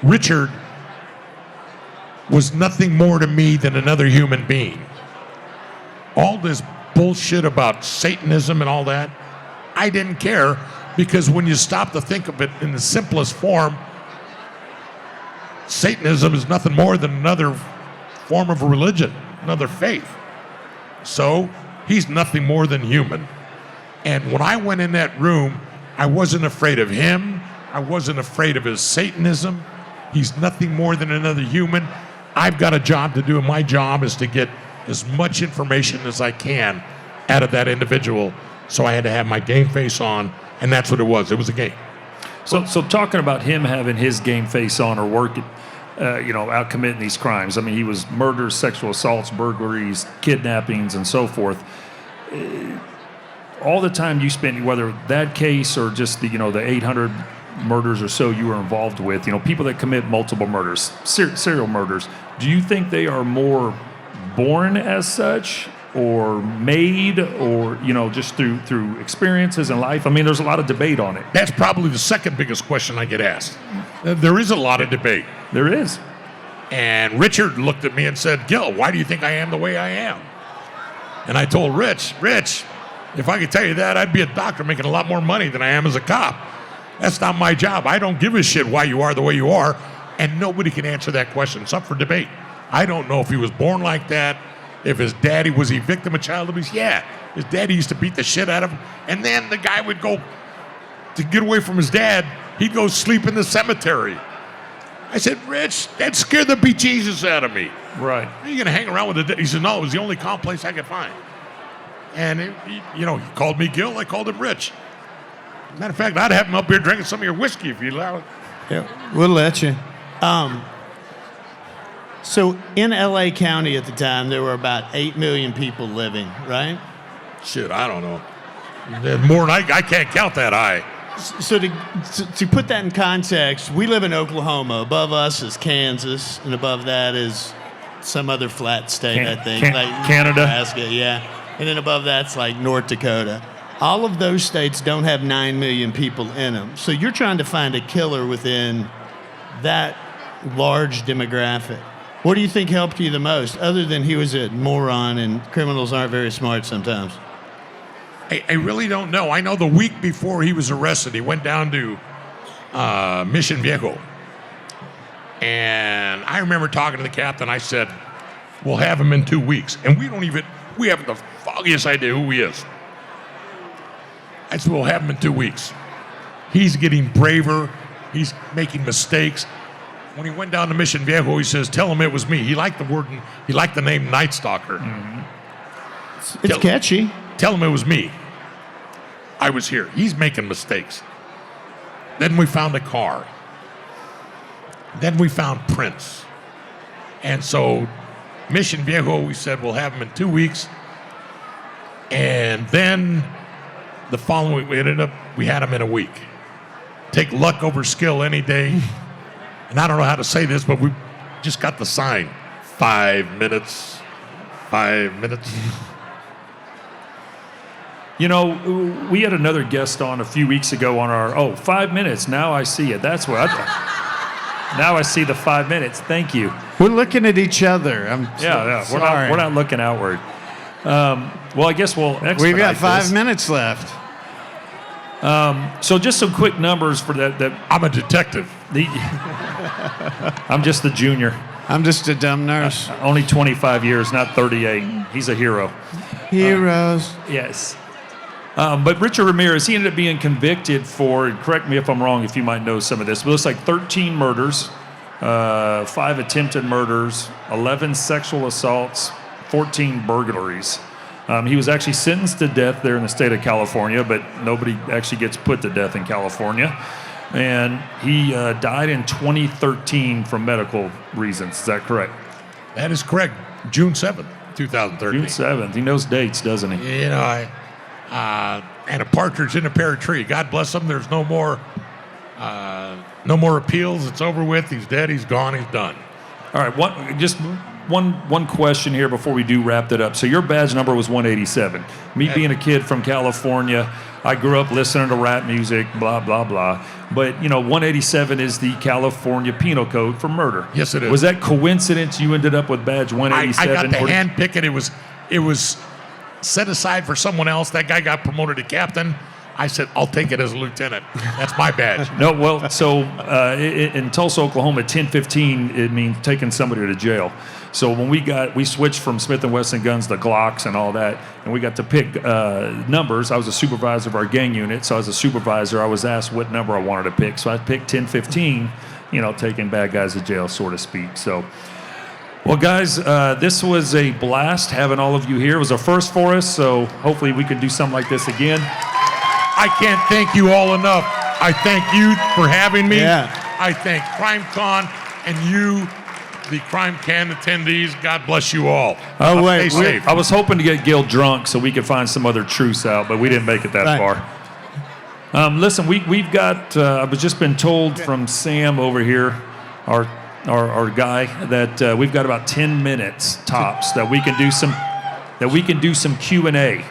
Richard was nothing more to me than another human being. All this bullshit about Satanism and all that, I didn't care, because when you stop to think of it in the simplest form, Satanism is nothing more than another form of religion, another faith. So he's nothing more than human. And when I went in that room, I wasn't afraid of him. I wasn't afraid of his Satanism. He's nothing more than another human. I've got a job to do, and my job is to get as much information as I can out of that individual. So I had to have my game face on, and that's what it was. It was a game. So talking about him having his game face on or working, out committing these crimes. I mean, he was murders, sexual assaults, burglaries, kidnappings, and so forth. All the time you spent, whether that case or just the 800 murders or so you were involved with, people that commit multiple murders, serial murders, do you think they are more born as such or made or, just through experiences in life? I mean, there's a lot of debate on it. That's probably the second biggest question I get asked. There is a lot of debate. There is. And Richard looked at me and said, Gil, why do you think I am the way I am? And I told Rich, if I could tell you that, I'd be a doctor making a lot more money than I am as a cop. That's not my job. I don't give a shit why you are the way you are, and nobody can answer that question. It's up for debate. I don't know if he was born like that, if his daddy, was he victim of child abuse? Yeah, his daddy used to beat the shit out of him, and then the guy would go, to get away from his dad, he'd go sleep in the cemetery. I said, Rich, that scared the bejesus out of me. Right. Are you going to hang around with the dead? He said, no, it was the only calm place I could find. And, he called me Gil, I called him Rich. Matter of fact, I'd have him up here drinking some of your whiskey if you'd allow it. Yeah, we'll let you. So in L.A. County at the time, there were about 8 million people living, right? Shit, I don't know. There's more than I can't count that high. So to put that in context, we live in Oklahoma. Above us is Kansas, and above that is some other flat state, I think. Like Canada. Nebraska, yeah. And then above that's like North Dakota. All of those states don't have 9 million people in them. So you're trying to find a killer within that large demographic. What do you think helped you the most, other than he was a moron and criminals aren't very smart sometimes? I really don't know. I know the week before he was arrested, he went down to Mission Viejo. And I remember talking to the captain. I said, we'll have him in 2 weeks. And we haven't the foggiest idea who he is. I said, we'll have him in 2 weeks. He's getting braver. He's making mistakes. When he went down to Mission Viejo, he says, tell him it was me. He liked the name Night Stalker. Mm-hmm. It's catchy. Tell him it was me. I was here. He's making mistakes. Then we found a car. Then we found prints. And so Mission Viejo, we said, we'll have him in 2 weeks. And then the following week, we had him in a week. Take luck over skill any day. And I don't know how to say this, but we just got the sign. 5 minutes. 5 minutes. We had another guest on a few weeks ago on our, 5 minutes. Now I see it. That's what now I see the 5 minutes. Thank you. We're looking at each other. We're not looking outward. Well, I guess we'll expedite We've got 5 this. minutes left. So just some quick numbers for that. I'm a detective. I'm just the junior. I'm just a dumb nurse. Only 25 years, not 38. He's a hero. Heroes. Yes. But Richard Ramirez, he ended up being convicted for, correct me if I'm wrong, if you might know some of this, but it looks like 13 murders, 5 attempted murders, 11 sexual assaults, 14 burglaries. He was actually sentenced to death there in the state of California, but nobody actually gets put to death in California. And he died in 2013 from medical reasons. Is that correct? That is correct. June 7th, 2013. June 7th. He knows dates, doesn't he? And a partridge in a pear tree. God bless him. There's no more appeals. It's over with. He's dead. He's gone. He's done. All right. Just one question here before we do wrap that up. So your badge number was 187. Me being a kid from California, I grew up listening to rap music, blah, blah, blah. But, 187 is the California Penal Code for murder. Yes, it is. Was that coincidence you ended up with badge 187? I got the hand pick it. It was set aside for someone else. That guy got promoted to captain. I said, I'll take it as a lieutenant. That's my badge. No, well, so in Tulsa, Oklahoma, 10-15, it means taking somebody to jail. So when we switched from Smith & Wesson guns to Glocks and all that, and we got to pick numbers. I was a supervisor of our gang unit, so as a supervisor, I was asked what number I wanted to pick. So I picked 10-15, taking bad guys to jail, so to speak. So, well, guys, this was a blast having all of you here. It was a first for us, so hopefully we can do something like this again. I can't thank you all enough. I thank you for having me. Yeah. I thank CrimeCon and you, the CrimeCon attendees. God bless you all. Oh, wait. Stay safe. I was hoping to get Gil drunk so we could find some other truce out, but we didn't make it that Right. far. Listen, we've got. I've just been told from Sam over here, our guy, that we've got about 10 minutes tops that we can do some Q&A.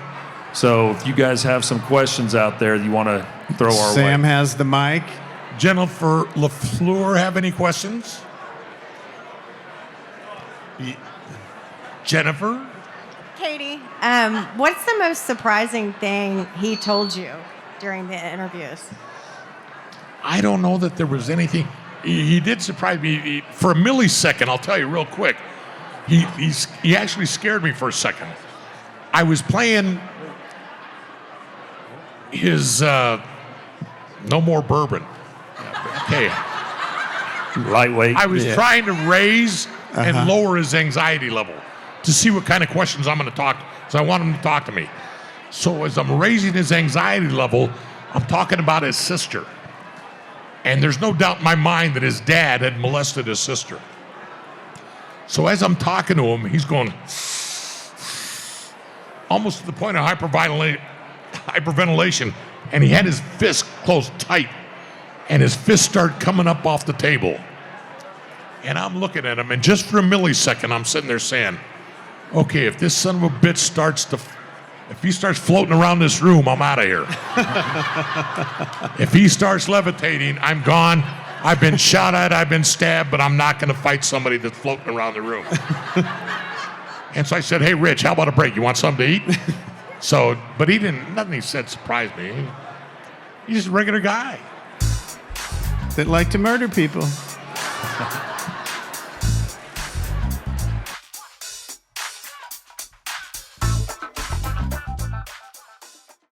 So if you guys have some questions out there you want to throw our way. Sam has the mic. Jennifer LaFleur, have any questions? Jennifer? Katie, what's the most surprising thing he told you during the interviews? I don't know that there was anything. He did surprise me. For a millisecond, I'll tell you real quick. He actually scared me for a second. I was playing his No More Bourbon. Okay. Lightweight. I was trying to raise and lower his anxiety level to see what kind of questions I'm going to talk. So I want him to talk to me. So as I'm raising his anxiety level, I'm talking about his sister. And there's no doubt in my mind that his dad had molested his sister. So as I'm talking to him, he's going almost to the point of hyperventilation, and he had his fist closed tight, and his fist started coming up off the table. And I'm looking at him, and just for a millisecond, I'm sitting there saying, okay, if this son of a bitch starts floating around this room, I'm out of here. If he starts levitating, I'm gone. I've been shot at, I've been stabbed, but I'm not going to fight somebody that's floating around the room. And so I said, hey, Rich, how about a break? You want something to eat? But nothing he said surprised me. He's just a regular guy. That like to murder people.